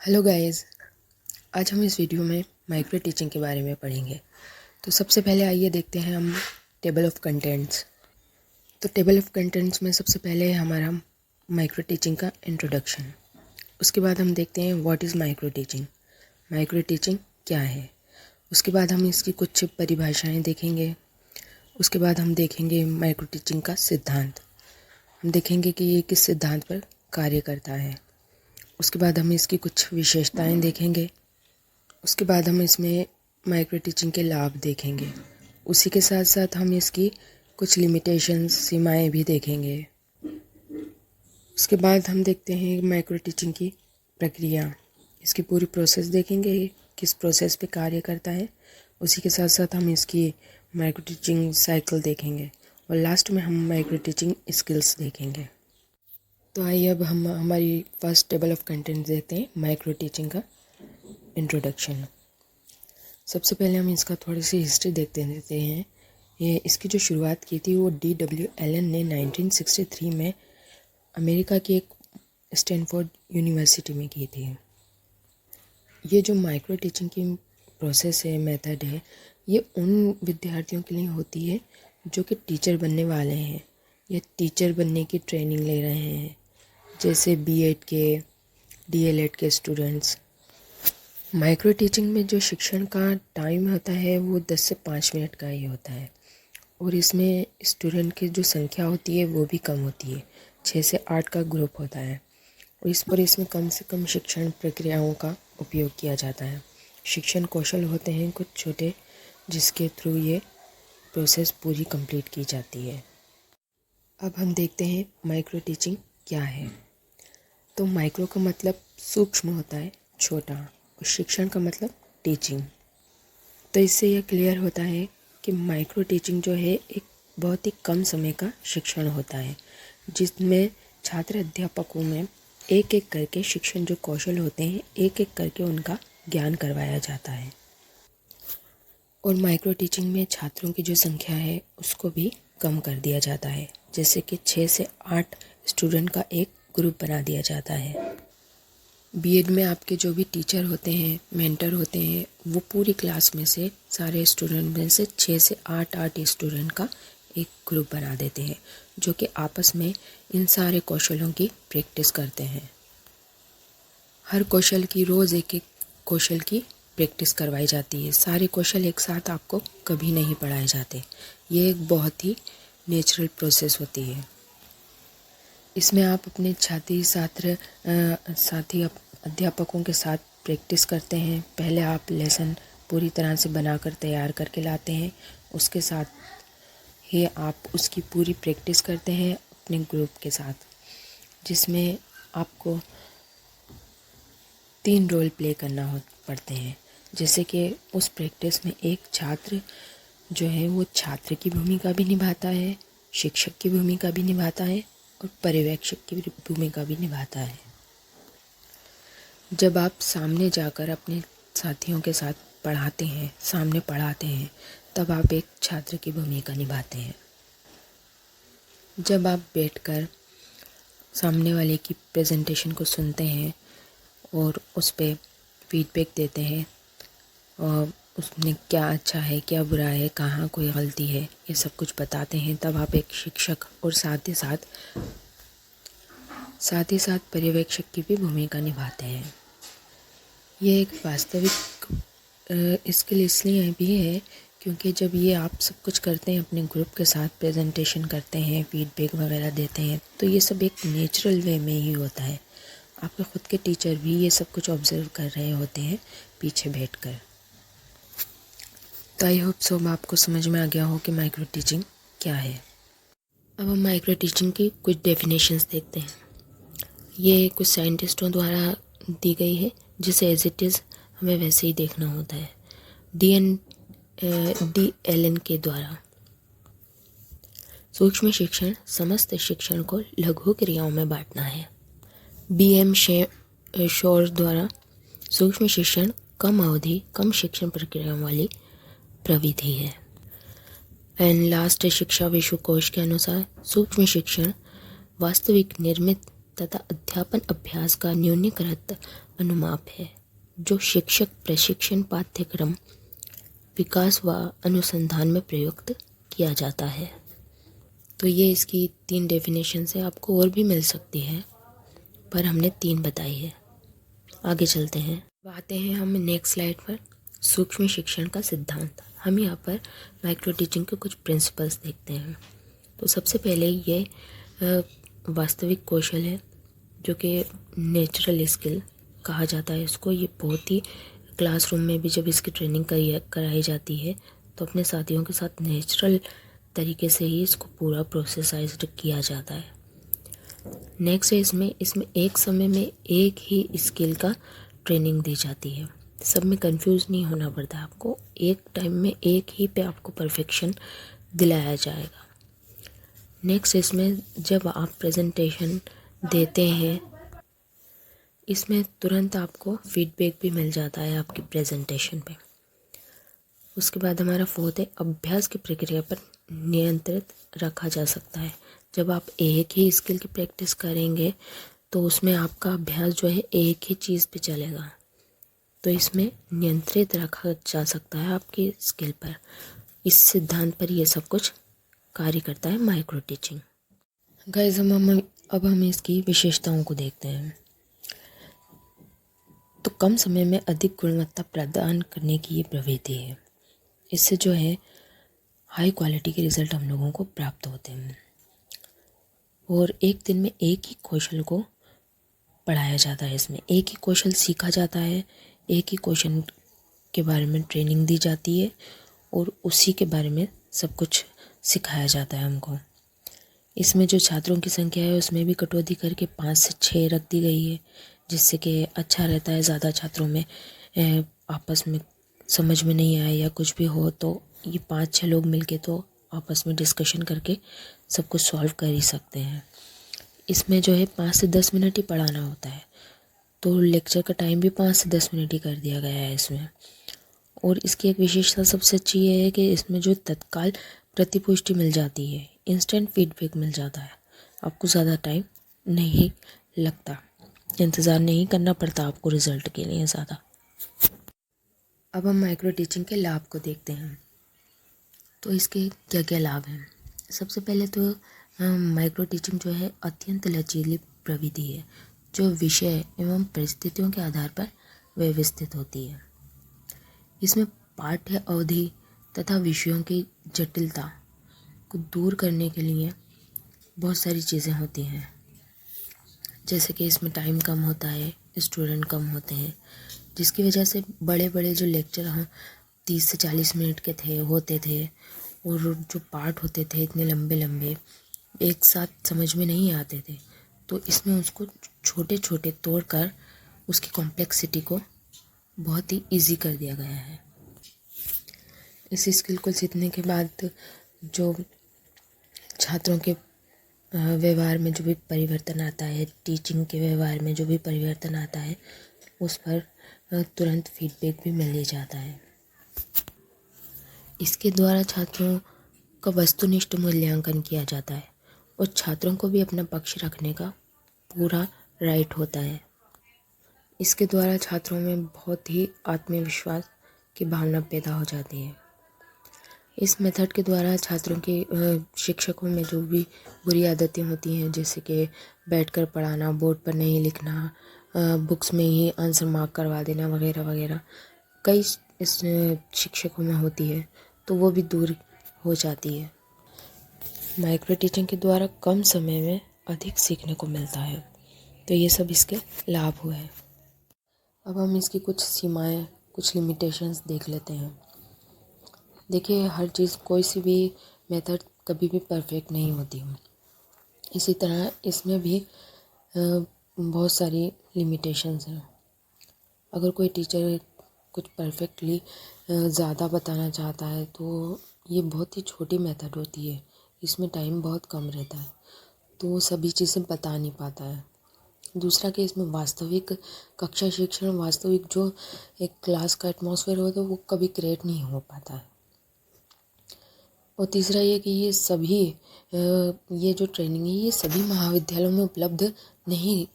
Hello guys, आज हम इस वीडियो में माइक्रो टीचिंग के बारे में पढ़ेंगे। तो सबसे पहले आइए देखते हैं हम टेबल ऑफ कंटेंट्स। तो टेबल ऑफ कंटेंट्स में सबसे पहले है हमारा माइक्रो टीचिंग का इंट्रोडक्शन। उसके बाद हम देखते हैं what is micro teaching, micro teaching क्या है। उसके बाद हम इसकी कुछ परिभाषाएँ देखेंगे। उसके बाद हम देखेंगे माइक्रो टीचिंग का सिद्धांत। हम देखेंगे कि ये किस सिद्धांत पर कार्य करता है। उसके बाद हम इसकी कुछ विशेषताएं देखेंगे। उसके बाद हम इसमें माइक्रो टीचिंग के लाभ देखेंगे। उसी के साथ साथ हम इसकी कुछ लिमिटेशंस, सीमाएं भी देखेंगे। उसके बाद हम देखते हैं माइक्रो टीचिंग की प्रक्रिया, इसकी पूरी प्रोसेस देखेंगे, किस प्रोसेस पे कार्य करता है। उसी के साथ साथ हम इसकी माइक्रो टीचिंग साइकिल देखेंगे और लास्ट में हम माइक्रो टीचिंग स्किल्स देखेंगे। तो आइए अब हम हमारी फर्स्ट टेबल ऑफ कंटेंट्स देखते हैं, माइक्रो टीचिंग का इंट्रोडक्शन। सबसे पहले हम इसका थोड़ी सी हिस्ट्री देखते देते हैं। ये इसकी जो शुरुआत की थी वो D.W. एलन ने 1963 में अमेरिका की एक स्टैनफोर्ड यूनिवर्सिटी में की थी। ये जो माइक्रो टीचिंग की प्रोसेस है, मेथड है, ये उन विद्यार्थियों के लिए होती है जो कि टीचर बनने वाले हैं या टीचर बनने की ट्रेनिंग ले रहे हैं, जैसे B.Ed के, D.LED के स्टूडेंट्स। माइक्रो टीचिंग में जो शिक्षण का टाइम होता है वो 10 से 5 मिनट का ही होता है और इसमें स्टूडेंट की जो संख्या होती है वो भी कम होती है, 6 से 8 का ग्रुप होता है और इसमें कम से कम शिक्षण प्रक्रियाओं का उपयोग किया जाता है। शिक्षण कौशल होते हैं कुछ छोटे, जिसके थ्रू ये प्रोसेस पूरी कंप्लीट की जाती है। अब हम देखते हैं माइक्रो टीचिंग क्या है। तो माइक्रो का मतलब सूक्ष्म होता है, छोटा, और शिक्षण का मतलब टीचिंग। तो इससे यह क्लियर होता है कि माइक्रो टीचिंग जो है एक बहुत ही कम समय का शिक्षण होता है, जिसमें छात्र अध्यापकों में एक एक करके शिक्षण जो कौशल होते हैं, एक एक करके उनका ज्ञान करवाया जाता है। और माइक्रो टीचिंग में छात्रों की जो संख्या है उसको भी कम कर दिया जाता है, जैसे कि 6 से 8 स्टूडेंट का एक ग्रुप बना दिया जाता है। B.Ed में आपके जो भी टीचर होते हैं, मेंटर होते हैं, वो पूरी क्लास में से, सारे स्टूडेंट में से 6 से 8 स्टूडेंट का एक ग्रुप बना देते हैं, जो कि आपस में इन सारे कौशलों की प्रैक्टिस करते हैं। हर कौशल की रोज़ एक एक कौशल की प्रैक्टिस करवाई जाती है। सारे कौशल एक साथ आपको कभी नहीं पढ़ाए जाते। ये एक बहुत ही नेचुरल प्रोसेस होती है। इसमें आप अपने साथी अध्यापकों के साथ प्रैक्टिस करते हैं। पहले आप लेसन पूरी तरह से बनाकर तैयार करके लाते हैं, उसके साथ ही आप उसकी पूरी प्रैक्टिस करते हैं अपने ग्रुप के साथ, जिसमें आपको 3 रोल प्ले करना पड़ते हैं। जैसे कि उस प्रैक्टिस में एक छात्र जो है वो छात्र की भूमिका भी निभाता है, शिक्षक की भूमिका भी निभाता है और पर्यवेक्षक की भूमिका भी निभाता है। जब आप सामने जाकर अपने साथियों के साथ पढ़ाते हैं, सामने पढ़ाते हैं, तब आप एक छात्र की भूमिका निभाते हैं। जब आप बैठकर सामने वाले की प्रेजेंटेशन को सुनते हैं और उस पर फीडबैक देते हैं और उसमें क्या अच्छा है, क्या बुरा है, कहाँ कोई गलती है, ये सब कुछ बताते हैं, तब आप एक शिक्षक और साथ ही साथ पर्यवेक्षक की भी भूमिका निभाते हैं। ये एक वास्तविक स्किल इसलिए भी है क्योंकि जब ये आप सब कुछ करते हैं, अपने ग्रुप के साथ प्रेजेंटेशन करते हैं, फीडबैक वगैरह देते हैं, तो ये सब एक नेचुरल वे में ही होता है। आपके खुद के टीचर भी ये सब कुछ ऑब्जर्व कर रहे होते हैं पीछे बैठकर। तो आई होप सो आपको समझ में आ गया हो कि माइक्रो टीचिंग क्या है। अब हम माइक्रो टीचिंग की कुछ डेफिनेशंस देखते हैं। ये कुछ साइंटिस्टों द्वारा दी गई है, जिसे एज इट इज़ हमें वैसे ही देखना होता है। D. एलन के द्वारा सूक्ष्म शिक्षण समस्त शिक्षण को लघु क्रियाओं में बांटना है। B.M. शोर द्वारा सूक्ष्म शिक्षण कम अवधि, कम शिक्षण प्रक्रियाओं वाली प्रविधि है। एंड लास्ट शिक्षा विश्वकोश के अनुसार सूक्ष्म शिक्षण वास्तविक निर्मित तथा अध्यापन अभ्यास का न्यूनीकृत अनुमाप है जो शिक्षक प्रशिक्षण पाठ्यक्रम विकास व अनुसंधान में प्रयुक्त किया जाता है। तो ये इसकी 3 डेफिनेशंस है, आपको और भी मिल सकती है पर हमने 3 बताई है। आगे चलते हैं, आते हैं हम नेक्स्ट स्लाइड पर। सूक्ष्म शिक्षण का सिद्धांत। हम यहाँ पर माइक्रो टीचिंग के कुछ प्रिंसिपल्स देखते हैं। तो सबसे पहले ये वास्तविक कौशल है जो कि नेचुरल स्किल कहा जाता है इसको। ये बहुत ही क्लासरूम में भी जब इसकी ट्रेनिंग कराई जाती है तो अपने साथियों के साथ नेचुरल तरीके से ही इसको पूरा प्रोसेसाइज्ड किया जाता है। नेक्स्ट है इसमें एक समय में एक ही स्किल का ट्रेनिंग दी जाती है। सब में कंफ्यूज नहीं होना पड़ता, आपको एक टाइम में एक ही पे आपको परफेक्शन दिलाया जाएगा। नेक्स्ट इसमें जब आप प्रेजेंटेशन देते हैं इसमें तुरंत आपको फीडबैक भी मिल जाता है आपकी प्रेजेंटेशन पे। उसके बाद हमारा 4th है अभ्यास की प्रक्रिया पर नियंत्रित रखा जा सकता है। जब आप एक ही स्किल की प्रैक्टिस करेंगे तो उसमें आपका अभ्यास जो है एक ही चीज़ पे चलेगा, तो इसमें नियंत्रित रखा जा सकता है आपकी स्किल पर। इस सिद्धांत पर ये सब कुछ कार्य करता है माइक्रो टीचिंग। गाइस अब हम इसकी विशेषताओं को देखते हैं। तो कम समय में अधिक गुणवत्ता प्रदान करने की ये प्रवृत्ति है। इससे जो है हाई क्वालिटी के रिज़ल्ट हम लोगों को प्राप्त होते हैं और एक दिन में एक ही कौशल को पढ़ाया जाता है। इसमें एक ही कौशल सीखा जाता है, एक ही कौशल के बारे में ट्रेनिंग दी जाती है और उसी के बारे में सब कुछ सिखाया जाता है हमको। इसमें जो छात्रों की संख्या है उसमें भी कटौती करके 5 से 6 रख दी गई है, जिससे कि अच्छा रहता है। ज़्यादा छात्रों में आपस में समझ में नहीं आए या कुछ भी हो तो ये 5-6 लोग मिलके तो आपस में डिस्कशन करके सब कुछ सॉल्व कर ही सकते हैं। इसमें जो है 5 से 10 मिनट ही पढ़ाना होता है, तो लेक्चर का टाइम भी 5 से 10 मिनट ही कर दिया गया है इसमें। और इसकी एक विशेषता सबसे अच्छी ये है कि इसमें जो तत्काल प्रतिपुष्टि मिल जाती है, इंस्टेंट फीडबैक मिल जाता है। आपको ज़्यादा टाइम नहीं लगता, इंतज़ार नहीं करना पड़ता आपको रिज़ल्ट के लिए ज़्यादा। अब हम माइक्रो टीचिंग के लाभ को देखते हैं। तो इसके क्या क्या लाभ हैं। सबसे पहले तो माइक्रो टीचिंग जो है अत्यंत लचीली प्रविधि है जो विषय एवं परिस्थितियों के आधार पर व्यवस्थित होती है। इसमें पाठ्य अवधि तथा विषयों की जटिलता को दूर करने के लिए बहुत सारी चीज़ें होती हैं, जैसे कि इसमें टाइम कम होता है, स्टूडेंट कम होते हैं, जिसकी वजह से बड़े बड़े जो लेक्चर हम 30 से 40 मिनट के होते थे और जो पार्ट होते थे इतने लंबे लंबे एक साथ समझ में नहीं आते थे, तो इसमें उसको छोटे छोटे तोड़कर उसकी कॉम्प्लेक्सिटी को बहुत ही इजी कर दिया गया है। इस स्किल को सीखने के बाद जो छात्रों के व्यवहार में जो भी परिवर्तन आता है, टीचिंग के व्यवहार में जो भी परिवर्तन आता है, उस पर तुरंत फीडबैक भी मिल जाता है। इसके द्वारा छात्रों का वस्तुनिष्ठ मूल्यांकन किया जाता है और छात्रों को भी अपना पक्ष रखने का पूरा राइट होता है। इसके द्वारा छात्रों में बहुत ही आत्मविश्वास की भावना पैदा हो जाती है। इस मेथड के द्वारा छात्रों के शिक्षकों में जो भी बुरी आदतें होती हैं, जैसे कि बैठकर पढ़ाना, बोर्ड पर नहीं लिखना, बुक्स में ही आंसर मार्क करवा देना वगैरह वगैरह, कई इस शिक्षकों में होती है, तो वो भी दूर हो जाती है। माइक्रो टीचिंग के द्वारा कम समय में अधिक सीखने को मिलता है, तो ये सब इसके लाभ हुए हैं। अब हम इसकी कुछ सीमाएं, कुछ लिमिटेशंस देख लेते हैं। देखिए, हर चीज़, कोई सी भी मेथड कभी भी परफेक्ट नहीं होती है। इसी तरह इसमें भी बहुत सारी लिमिटेशंस हैं। अगर कोई टीचर कुछ परफेक्टली ज़्यादा बताना चाहता है तो ये बहुत ही छोटी मेथड होती है, इसमें टाइम बहुत कम रहता है, तो वो सभी चीज़ें बता नहीं पाता है। दूसरा कि इसमें वास्तविक कक्षा शिक्षण, वास्तविक जो एक क्लास का एटमॉस्फेयर होता है वो कभी क्रिएट नहीं हो पाता है। और तीसरा ये कि ये जो ट्रेनिंग है ये सभी महाविद्यालयों में उपलब्ध नहीं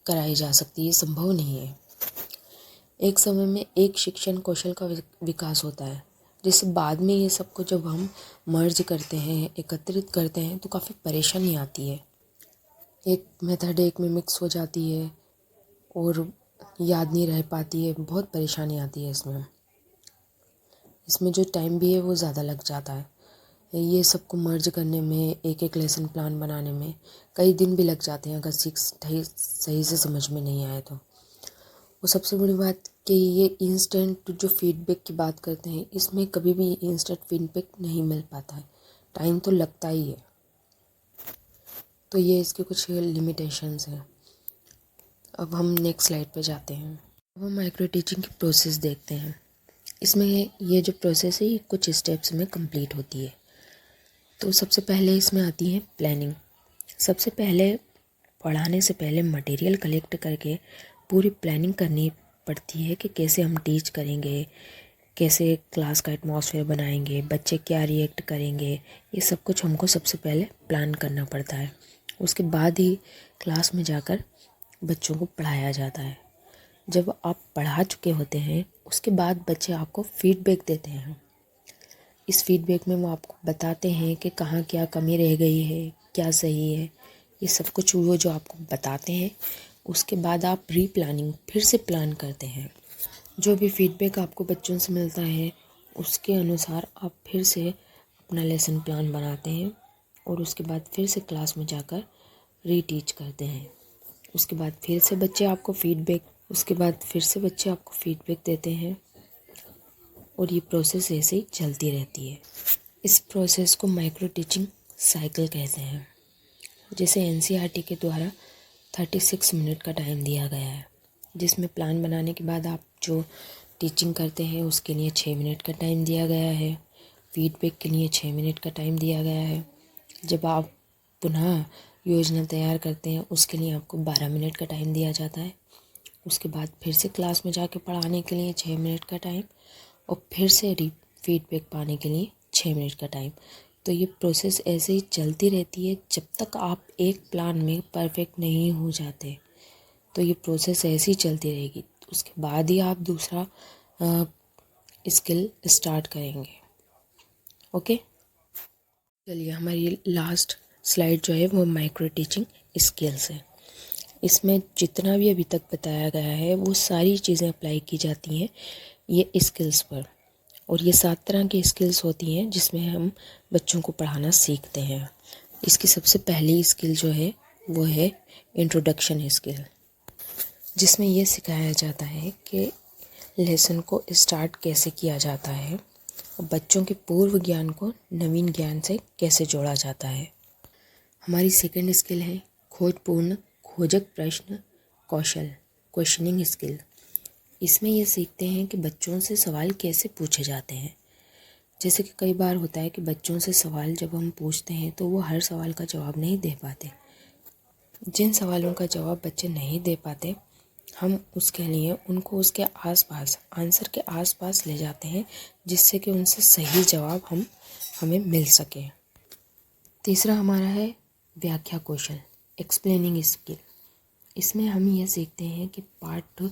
कराई जा सकती, ये संभव नहीं है। एक समय में एक शिक्षण कौशल का विकास होता है, जिससे बाद में ये सबको जब हम मर्ज करते हैं, एकत्रित करते हैं, तो काफ़ी परेशानी आती है। एक मेथड एक में मिक्स हो जाती है और याद नहीं रह पाती है, बहुत परेशानी आती है इसमें जो टाइम भी है वो ज़्यादा लग जाता है। ये सबको मर्ज करने में, एक एक लेसन प्लान बनाने में कई दिन भी लग जाते हैं अगर सही से समझ में नहीं आए तो। वो सबसे बड़ी बात कि ये इंस्टेंट जो फीडबैक की बात करते हैं, इसमें कभी भी इंस्टेंट फीडबैक नहीं मिल पाता है, टाइम तो लगता ही है। तो ये इसके कुछ लिमिटेशंस हैं। अब हम नेक्स्ट स्लाइड पे जाते हैं। अब हम माइक्रो टीचिंग की प्रोसेस देखते हैं। इसमें ये जो प्रोसेस है ये कुछ स्टेप्स में कंप्लीट होती है। तो सबसे पहले इसमें आती है प्लानिंग। सबसे पहले पढ़ाने से पहले मटेरियल कलेक्ट करके पूरी प्लानिंग करनी पड़ती है कि कैसे हम टीच करेंगे, कैसे क्लास का एटमॉस्फेयर बनाएंगे, बच्चे क्या रिएक्ट करेंगे, ये सब कुछ हमको सबसे पहले प्लान करना पड़ता है। उसके बाद ही क्लास में जाकर बच्चों को पढ़ाया जाता है। जब आप पढ़ा चुके होते हैं उसके बाद बच्चे आपको फीडबैक देते हैं। इस फीडबैक में वो आपको बताते हैं कि कहाँ क्या कमी रह गई है, क्या सही है, ये सब कुछ वो जो आपको बताते हैं। उसके बाद आप रीप्लानिंग फिर से प्लान करते हैं। जो भी फीडबैक आपको बच्चों से मिलता है उसके अनुसार आप फिर से अपना लेसन प्लान बनाते हैं और उसके बाद फिर से क्लास में जाकर रीटीच करते हैं। उसके बाद फिर से बच्चे आपको फीडबैक देते हैं और ये प्रोसेस ऐसे ही चलती रहती है। इस प्रोसेस को माइक्रो टीचिंग साइकिल कहते हैं। जैसे एनसीईआरटी के द्वारा 36 मिनट का टाइम दिया गया है, जिसमें प्लान बनाने के बाद आप जो टीचिंग करते हैं उसके लिए 6 मिनट का टाइम दिया गया है, फीडबैक के लिए 6 मिनट का टाइम दिया गया है। जब आप पुनः योजना तैयार करते हैं उसके लिए आपको 12 मिनट का टाइम दिया जाता है। उसके बाद फिर से क्लास में जाके पढ़ाने के लिए 6 मिनट का टाइम और फिर से फीडबैक पाने के लिए 6 मिनट का टाइम। तो ये प्रोसेस ऐसे ही चलती रहती है जब तक आप एक प्लान में परफेक्ट नहीं हो जाते। तो ये प्रोसेस ऐसे ही चलती रहेगी। उसके बाद ही आप दूसरा स्किल स्टार्ट करेंगे। ओके, चलिए हमारी लास्ट स्लाइड जो है वो माइक्रो टीचिंग स्किल्स है। इसमें जितना भी अभी तक बताया गया है वो सारी चीज़ें अप्लाई की जाती हैं ये स्किल्स पर। और ये 7 तरह की स्किल्स होती हैं जिसमें हम बच्चों को पढ़ाना सीखते हैं। इसकी सबसे पहली स्किल जो है वो है इंट्रोडक्शन स्किल, जिसमें ये सिखाया जाता है कि लेसन को स्टार्ट कैसे किया जाता है और बच्चों के पूर्व ज्ञान को नवीन ज्ञान से कैसे जोड़ा जाता है। हमारी सेकंड स्किल है खोजपूर्ण खोजक प्रश्न कौशल, क्वेश्चनिंग स्किल। इसमें ये सीखते हैं कि बच्चों से सवाल कैसे पूछे जाते हैं। जैसे कि कई बार होता है कि बच्चों से सवाल जब हम पूछते हैं तो वो हर सवाल का जवाब नहीं दे पाते। जिन सवालों का जवाब बच्चे नहीं दे पाते हम उसके लिए उनको उसके आसपास, आंसर के आसपास ले जाते हैं, जिससे कि उनसे सही जवाब हमें मिल सके। तीसरा हमारा है व्याख्या कौशल, एक्सप्लेनिंग स्किल। इसमें हम ये सीखते हैं कि पाठ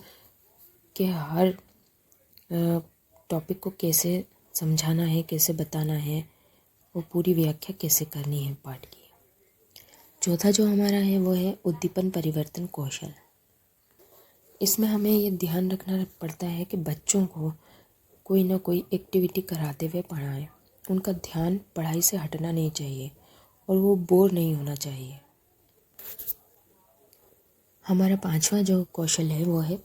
के हर टॉपिक को कैसे समझाना है, कैसे बताना है, वो पूरी व्याख्या कैसे करनी है पाठ की। चौथा जो हमारा है वो है उद्दीपन परिवर्तन कौशल। इसमें हमें ये ध्यान रखना पड़ता है कि बच्चों को कोई ना कोई एक्टिविटी कराते हुए पढ़ाएं। उनका ध्यान पढ़ाई से हटना नहीं चाहिए और वो बोर नहीं होना चाहिए। हमारा पांचवा जो कौशल है वो है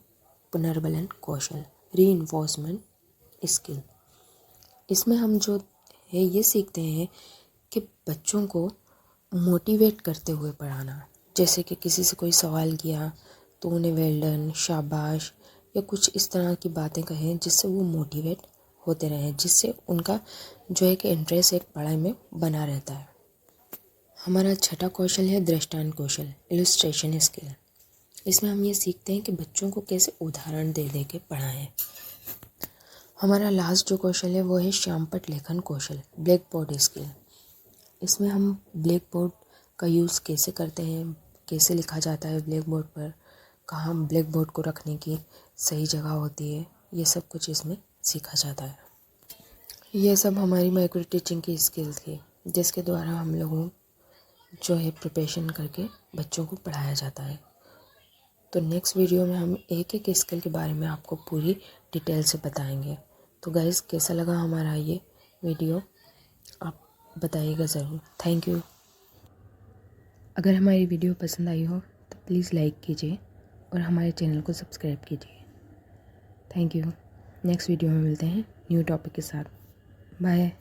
पुनर्बलन कौशल, रीइंफोर्समेंट स्किल। इसमें हम जो है ये सीखते हैं कि बच्चों को मोटिवेट करते हुए पढ़ाना। जैसे कि किसी से कोई सवाल किया तो उन्हें वेल डन, शाबाश या कुछ इस तरह की बातें कहें जिससे वो मोटिवेट होते रहें, जिससे उनका जो है कि इंटरेस्ट एक पढ़ाई में बना रहता है। हमारा छठा कौशल है दृष्टांत कौशल, इलस्ट्रेशन स्किल। इसमें हम ये सीखते हैं कि बच्चों को कैसे उदाहरण दे दे के पढ़ाएं। हमारा लास्ट जो कौशल है वो है श्यामपट्ट लेखन कौशल, ब्लैक बोर्ड स्किल। इसमें हम ब्लैक बोर्ड का यूज़ कैसे करते हैं, कैसे लिखा जाता है ब्लैक बोर्ड पर, कहाँ ब्लैक बोर्ड को रखने की सही जगह होती है, ये सब कुछ इसमें सीखा जाता है। ये सब हमारी माइक्रो टीचिंग की स्किल थी, जिसके द्वारा हम लोगों जो है प्रिपरेशन करके बच्चों को पढ़ाया जाता है। तो नेक्स्ट वीडियो में हम एक एक स्किल के बारे में आपको पूरी डिटेल से बताएंगे। तो गाइस, कैसा लगा हमारा ये वीडियो आप बताइएगा ज़रूर। Thank you. अगर हमारी वीडियो पसंद आई हो तो प्लीज़ लाइक कीजिए और हमारे चैनल को सब्सक्राइब कीजिए। Thank you. नेक्स्ट वीडियो में मिलते हैं न्यू टॉपिक के साथ। बाय।